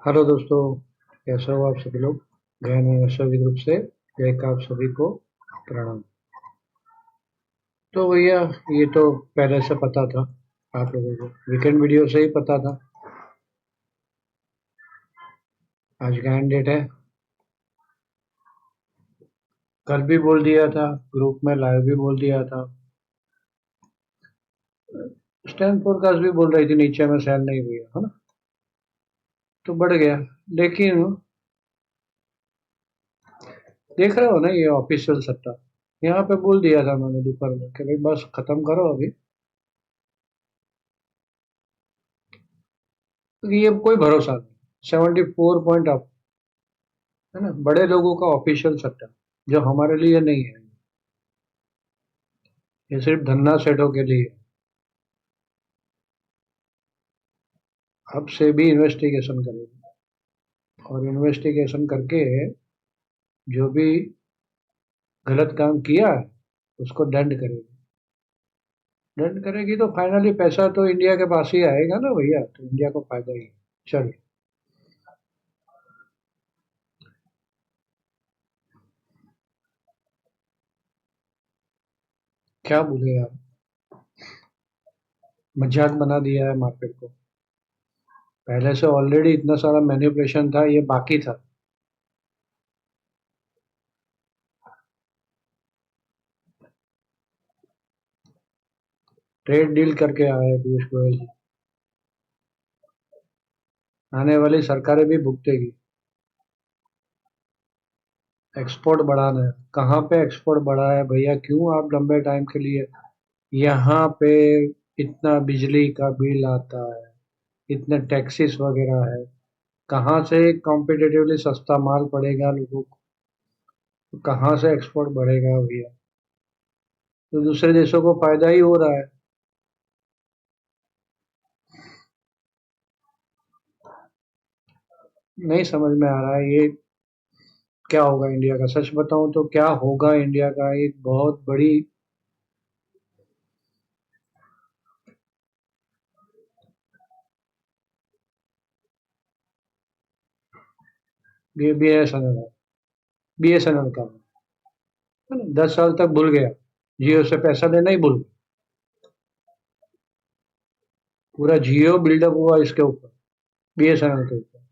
Hello दोस्तों, कैसे हो आप सभी लोग। जैन सभी ग्रुप से एक आप सभी को प्रणाम। तो भैया, ये तो पहले से पता था आप लोगों को, वीकेंड वीडियो से ही पता था। आज ज्ञान डेट है। कल भी बोल दिया था, ग्रुप में लाइव भी बोल दिया था। स्टैंड फोरकास्ट भी बोल रही थी नीचे में सेल नहीं हुई है ना, तो बढ़ गया। लेकिन देख रहे हो ना, ये ऑफिशियल सट्टा यहाँ पे बोल दिया था मैंने दोपहर में कि भाई बस खत्म करो अभी, क्योंकि ये कोई भरोसा नहीं। 74 पॉइंट अप है ना, बड़े लोगों का ऑफिशियल सट्टा, जो हमारे लिए नहीं है। ये सिर्फ धन्ना सेठों के लिए है। अब से भी इन्वेस्टिगेशन करेगी, और इन्वेस्टिगेशन करके जो भी गलत काम किया है उसको दंड करेगी। दंड करेगी तो फाइनली पैसा तो इंडिया के पास ही आएगा ना भैया, तो इंडिया को फायदा ही है। चलिए, क्या बोले यार, मजाक बना दिया है मार्केट को। पहले से ऑलरेडी इतना सारा मैनिपुलेशन था, ये बाकी था। ट्रेड डील करके आए हैं पीयूष गोयल जी। आने वाली सरकारें भी भुगतेगी। एक्सपोर्ट बढ़ाना है, कहाँ पे एक्सपोर्ट बढ़ा है भैया, क्यों आप लंबे टाइम के लिए यहाँ पे इतना बिजली का बिल आता है, इतने टैक्सेस वगैरह है, कहाँ से कॉम्पिटिटिवली सस्ता माल पड़ेगा लोगों को, तो कहाँ से एक्सपोर्ट बढ़ेगा भैया। तो दूसरे देशों को फायदा ही हो रहा है। नहीं समझ में आ रहा है ये क्या होगा इंडिया का। सच बताऊं तो क्या होगा इंडिया का, एक बहुत बड़ी BSNL है, BSNL का है ना, 10 साल तक भूल गया। जियो से पैसा लेना ही भूल गया। पूरा जियो बिल्डअप हुआ इसके ऊपर, BSNL के ऊपर।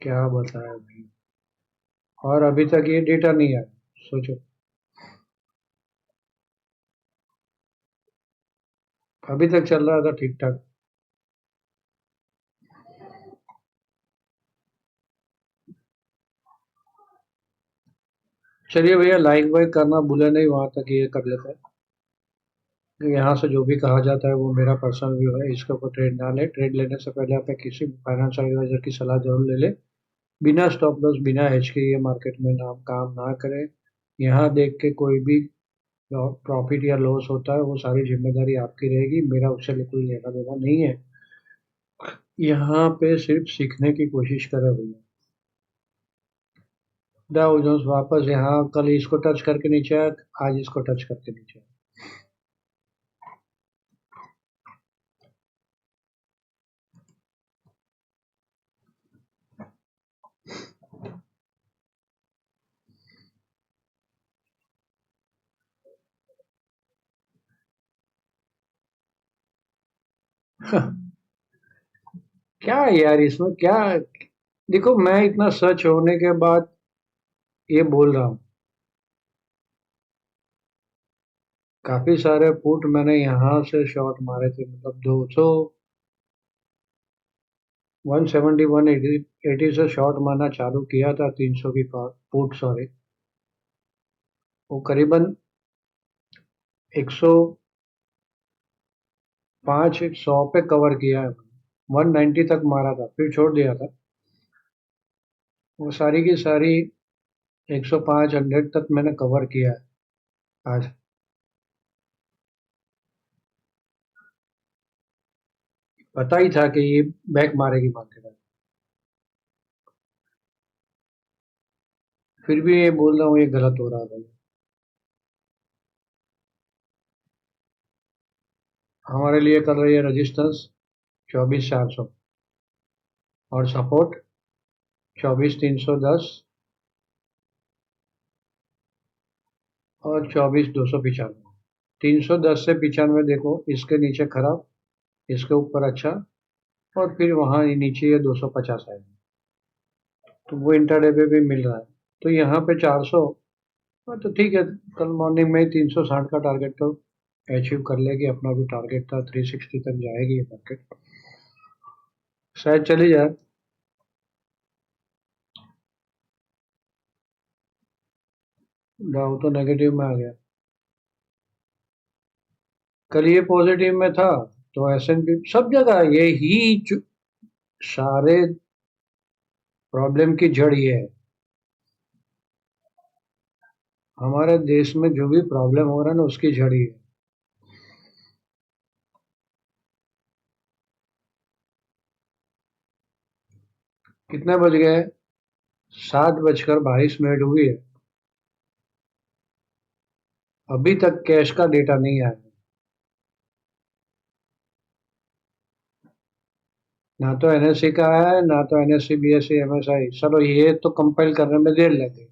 क्या बताया भाई, और अभी तक ये डेटा नहीं आया। सोचो, अभी तक चल रहा था ठीक ठाक। चलिए भैया, लाइक वाइक करना भूले नहीं, वहां तक ये कर लेते हैं। यहाँ से जो भी कहा जाता है वो मेरा पर्सनल व्यू है, इसके ऊपर ट्रेड ना ले। ट्रेड लेने से पहले आप किसी फाइनेंशियल एडवाइजर की सलाह जरूर ले ले। बिना स्टॉप लॉस, बिना हेज के ये मार्केट में ना काम ना करें। यहाँ देख के कोई भी प्रॉफिट या लॉस होता है वो सारी जिम्मेदारी आपकी रहेगी, मेरा उससे कोई लेना देना नहीं है। यहाँ पे सिर्फ सीखने की कोशिश करें भैया। डाउ जोन्स वापस यहाँ कल इसको टच करके नीचे आया, आज इसको टच करके नीचे आया। क्या है यार इसमें, क्या। देखो, मैं इतना सच होने के बाद ये बोल रहा हूँ। काफी सारे पुट मैंने यहाँ से शॉर्ट मारे थे, मतलब 200, 170, 180 से शॉर्ट मारना चालू किया था, 300 की पुट, सॉरी। वो करीबन 105, 100 पे कवर किया है। 190 तक मारा था, फिर छोड़ दिया था। वो सारी की सारी 105, 100 तक मैंने कवर किया है आज। पता ही था कि ये बैक मारेगी मार्केट। फिर भी ये बोल रहा हूँ, ये गलत हो रहा है भाई। हमारे लिए कर रही है रेजिस्टेंस 24,400 और सपोर्ट 24,310 और 24,295। 310 से 95 देखो, इसके नीचे खराब, इसके ऊपर अच्छा, और फिर वहाँ नीचे ये 250 आएगा, तो वो इंटरडे पे भी मिल रहा है। तो यहाँ पे 400, हाँ तो ठीक है, कल मॉर्निंग में 360 का टारगेट तो अचीव कर लेगी। अपना जो टारगेट था 360 तक जाएगी ये मार्केट, शायद चली जाए। डाउ तो नेगेटिव में आ गया, कल ये पॉजिटिव में था, तो एस&पी सब जगह ये ही सारे प्रॉब्लम की जड़ ये है। हमारे देश में जो भी प्रॉब्लम हो रहा है ना, उसकी जड़ ये है। कितने बज गए? 7:22 हुई है, अभी तक कैश का डेटा नहीं आया, ना तो एनएससी का आया है, ना तो एनएससी बीएससी एमएसआई। चलो ये तो कंपाइल करने में देर लगी,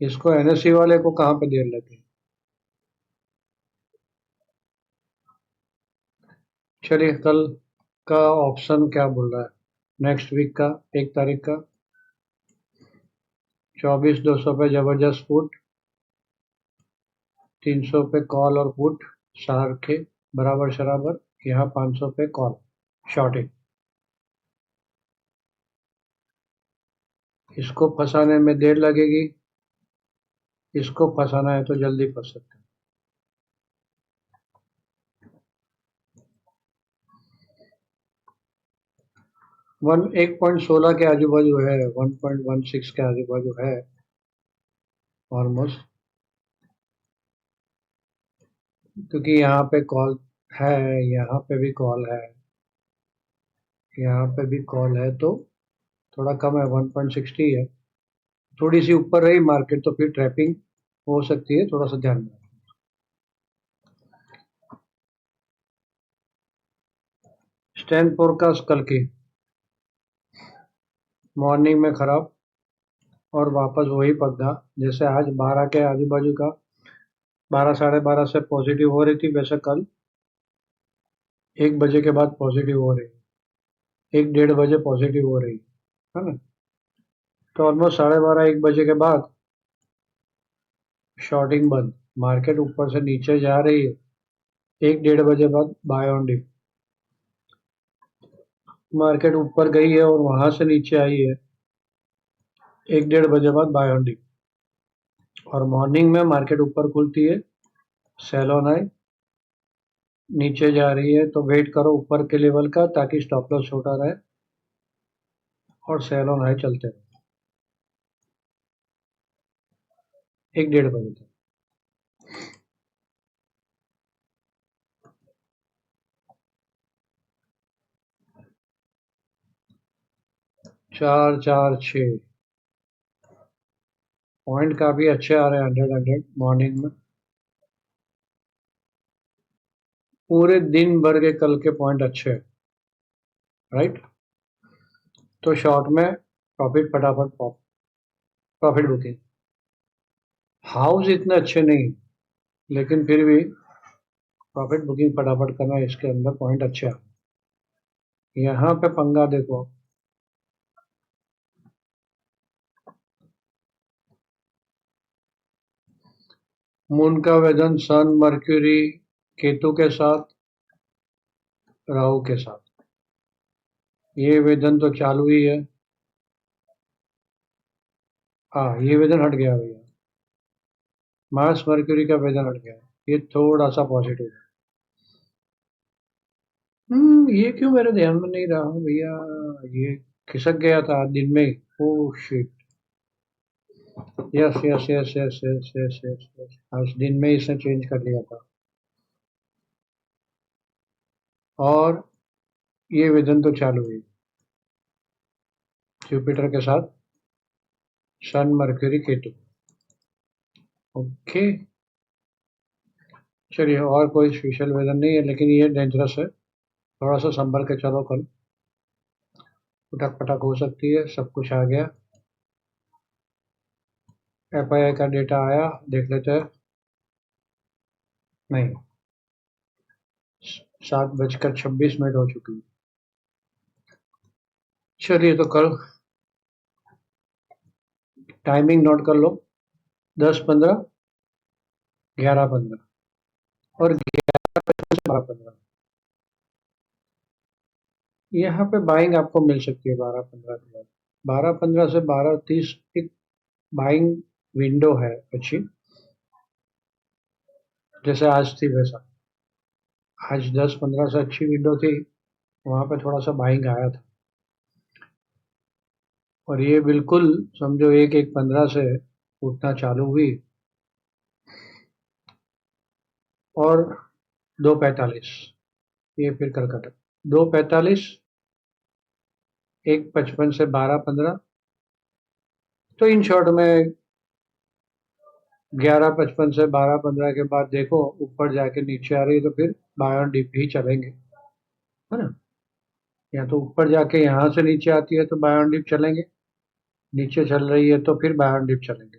इसको एनएससी वाले को कहाँ पे देर लगी। चलिए कल का ऑप्शन क्या बोल रहा है, नेक्स्ट वीक का 1 तारीख का 24,200 पे जबरदस्त पुट, 300 पे कॉल और पुट सार के बराबर शराबर, यहाँ 500 पे कॉल शॉर्टिंग। इसको फंसाने में देर लगेगी, इसको फंसाना है तो जल्दी फंस सकते हैं। 1.16 के आजू बाजू है, 1.16 के आजू बाजू है ऑलमोस्ट, क्योंकि यहाँ पे कॉल है, यहाँ पे भी कॉल है, यहाँ पे भी कॉल है, तो थोड़ा कम है, 1.60 है। थोड़ी सी ऊपर रही मार्केट तो फिर ट्रैपिंग हो सकती है, थोड़ा सा ध्यान में। स्टैंड फोरकास्ट कल की मॉर्निंग में खराब और वापस वही पगड़ा, जैसे आज 12 के आजू बाजू का, 12 12:30 से पॉजिटिव हो रही थी, वैसे कल 1 बजे के बाद पॉजिटिव हो रही है, 1 1:30 बजे पॉजिटिव हो रही है ना। तो ऑलमोस्ट 12:30 1 बजे के बाद शॉर्टिंग बंद, मार्केट ऊपर से नीचे जा रही है, 1 1:30 बजे बाद बाय ऑन डिप, मार्केट ऊपर गई है और वहां से नीचे आई है, 1 1:30 बजे बाद बाय ऑन डिप। और मॉर्निंग में मार्केट ऊपर खुलती है, सेल ऑन है, नीचे जा रही है, तो वेट करो ऊपर के लेवल का, ताकि स्टॉप लॉस छोटा रहे और सेल ऑन हाई चलते रहे 1 1:30 बजे तक। 4 4 6 पॉइंट काफी अच्छे आ रहे हैं, 100 मॉर्निंग में, पूरे दिन भर के कल के पॉइंट अच्छे हैं, राइट। तो शॉर्ट में प्रॉफिट फटाफट प्रॉफिट बुकिंग, हाउस इतने अच्छे नहीं, लेकिन फिर भी प्रॉफिट बुकिंग फटाफट करना, इसके अंदर पॉइंट अच्छे आ। यहाँ पे पंगा देखो, मून का वेदन सन मर्क्यूरी केतु के साथ, राहु के साथ, ये वेदन तो चालू ही है। हाँ ये वेदन हट गया भैया, मार्स मर्क्यूरी का वेदन हट गया, ये थोड़ा सा पॉजिटिव है। ये क्यों मेरे ध्यान में नहीं रहा भैया, ये खिसक गया था दिन में। Oh shit, yes yes yes yes yes yes yes yes, आज दिन में इसने चेंज कर लिया था, और ये वेदन तो चालू है जुपिटर के साथ, सन मर्क्यूरी केतु। ओके, चलिए, और कोई स्पेशल वेदर नहीं है, लेकिन ये डेंजरस है। थोड़ा सा संभल के चलो, कल उठक पटक हो सकती है। सब कुछ आ गया। एफआईआई का डेटा आया, देख लेते हैं। नहीं, 7:26 हो चुकी है। चलिए, तो कल टाइमिंग नोट कर लो। 10:15, 11:15 और 12:15। यहाँ पे बाइंग आपको मिल सकती है 12:15 के बाद। 12:15 से 12:30 एक बाइंग विंडो है अच्छी, जैसे आज थी वैसा। आज 10:15 से अच्छी विंडो थी, वहां पे थोड़ा सा बाइंग आया था। और ये बिल्कुल समझो 1:15 से उठना चालू हुई और 2:45 ये फिर कलकत्ता। 2:45, 1:55 से 12:15। तो इन शॉर्ट में 11:55 से 12:15 के बाद देखो ऊपर जाके नीचे आ रही है तो फिर बाय ऑन डिप ही चलेंगे, है ना। या तो ऊपर जाके यहाँ से नीचे आती है तो बाय ऑन डिप चलेंगे, नीचे चल रही है तो फिर बाय ऑन डिप चलेंगे।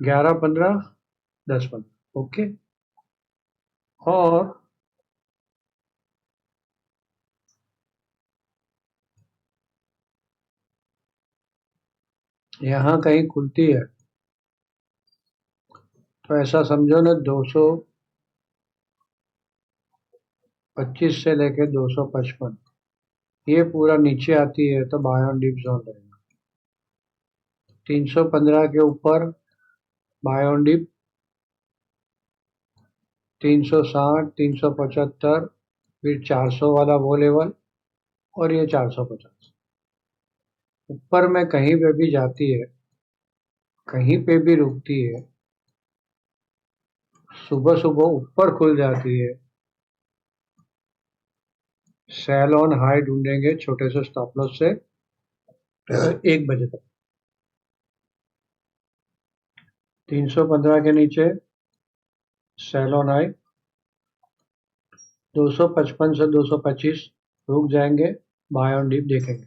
11:15, 10:15, ओके। और यहाँ कहीं खुलती है तो ऐसा समझो ना, 225 से लेके 255 ये पूरा नीचे आती है तो बाय ऑन डिप जोन रहेगा। 315 के ऊपर बाय ऑन डिप, 360, 375, फिर 400 वाला वो लेवल, और ये 450। ऊपर में कहीं पे भी जाती है, कहीं पे भी रुकती है, सुबह सुबह ऊपर खुल जाती है, सेल ऑन हाई ढूंढेंगे छोटे से स्टॉप लॉस से 1 बजे तक। 315 के नीचे सेल ऑन हाई, 255 से 225 रुक जाएंगे, बाय ऑन डीप देखेंगे।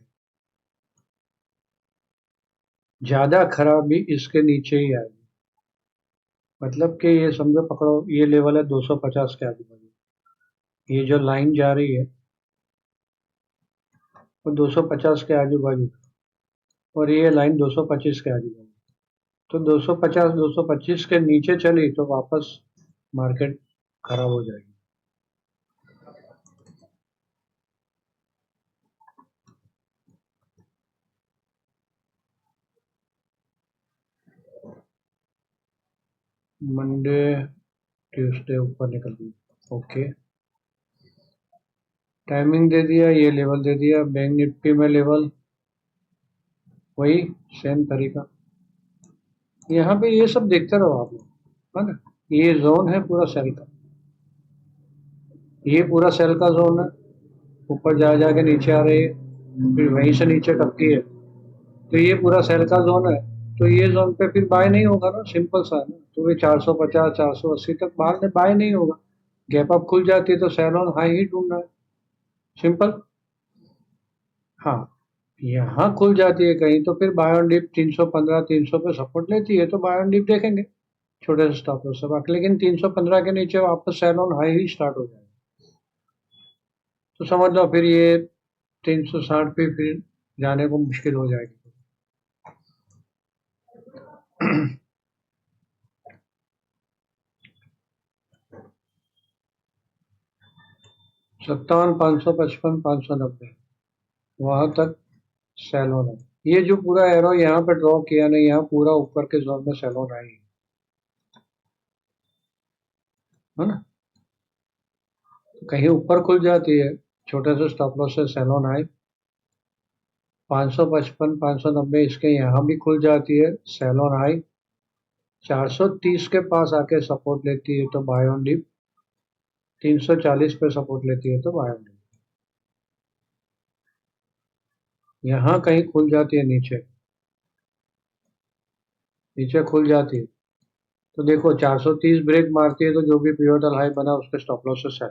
ज्यादा खराबी इसके नीचे ही आएगी, मतलब कि ये समझो पकड़ो, ये लेवल है 250 के आजू बाजू। ये जो लाइन जा रही है वो 250 के आजू बाजू, और ये लाइन 225 के आजू बाजू। तो 250, 225 के नीचे चली तो वापस मार्केट खराब हो जाएगी। मंडे, ट्यूसडे ऊपर निकल गई, ओके। टाइमिंग दे दिया, ये लेवल दे दिया। बैंक निफ्टी में लेवल वही सेम तरीका। यहाँ पे ये सब देखते रहो आप लोग, है ना। ये जोन है पूरा सेल का, ये पूरा सेल का जोन है। ऊपर जा जाके नीचे आ रही है, फिर वहीं से नीचे टपकी है, तो ये पूरा सेल का जोन है। तो ये जोन पे फिर बाय नहीं होगा ना, सिंपल सा है ना। तो ये 450, 480 तक बाहर में बाय नहीं होगा। गैप अप खुल जाती है तो सेल ऑन हाई ही ढूंढना है, सिंपल। हाँ, यहाँ खुल जाती है कहीं तो फिर बाय ऑन डिप 315, 300 पे सपोर्ट लेती है तो बाय ऑन डिप देखेंगे छोटे से स्टॉप लॉस से बाकी। लेकिन 315 के नीचे वापस सेल ऑन हाई ही स्टार्ट हो जाएगा, तो समझ लो फिर ये 360 पे फिर जाने को मुश्किल हो जाएगी। 57, 555, 590 वहां तक सेल ऑन है। ये जो पूरा एरो यहाँ पे ड्रॉ किया ना, यहाँ पूरा ऊपर के जोन में सेल ऑन आई है ना। कहीं ऊपर खुल जाती है छोटे से स्टॉप लॉस से सेल ऑन आई, 555, 590 इसके यहाँ भी खुल जाती है, सेल ऑन आई। 430 के पास आके सपोर्ट लेती है तो बाय ऑन डिप, 340 पे सपोर्ट लेती है तो बाय ऑन डिप। यहाँ कहीं खुल जाती है नीचे, नीचे खुल जाती है तो देखो 430 ब्रेक मारती है तो जो भी पिवोटल हाई बना उसके स्टॉप लॉसेस है।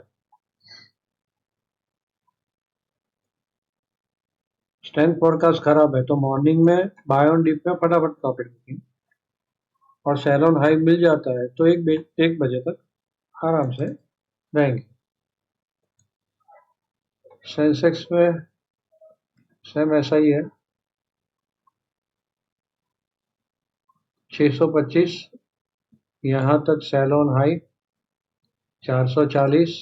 स्ट्रेंथ फोरकास्ट खराब है तो मॉर्निंग में बाय ऑन डिप में फटाफट प्रॉफिट बुकिंग, और सेल ऑन हाई मिल जाता है तो 1 बजे तक आराम से रहेंगे। सेंसेक्स में सेम ऐसा ही है, 625 यहाँ तक सेल ऑन हाई, 440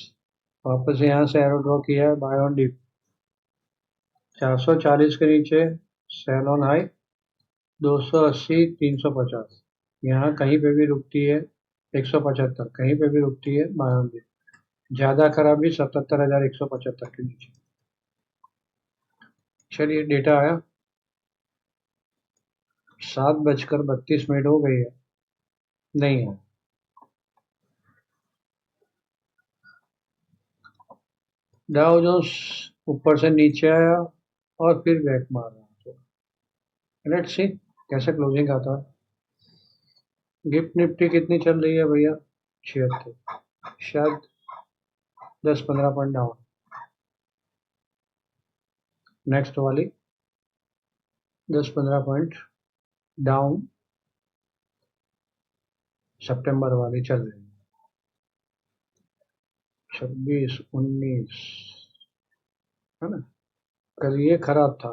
वापस यहाँ से एरो ड्रॉ किया है बाय ऑन डिप, 440 के नीचे सेल ऑन हाई, 280 350 यहाँ कहीं पे भी रुकती है, 175 कहीं पे भी रुकती है बाय ऑन डिप। ज्यादा खराबी 77,175 के नीचे। चलिए डेटा आया, 7:32 हो गई है, नहीं है। डाउ जोन्स ऊपर से नीचे आया और फिर बैक मार रहा है। लेट्स सी कैसे क्लोजिंग आता है। गिफ्ट निफ्टी कितनी चल रही है भैया? 76, शायद 10-15 पॉइंट डाउन। नेक्स्ट वाली 10-15 पॉइंट डाउन, सितंबर वाली चल रही है, 26-19 है ना। कल ये खराब था,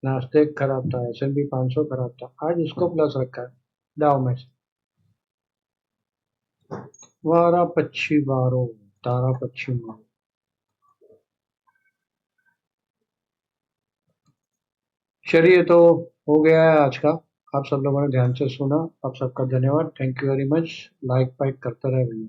नास्टेक खराब था, S&P 500 खराब था, आज इसको प्लस रखा है डाउ में से। वारा पक्षी वारो, तारा पक्षी मारो। चलिए तो हो गया है आज का। आप सब लोगों ने ध्यान से सुना, आप सबका धन्यवाद, thank you very much. Like करते रहे भैया।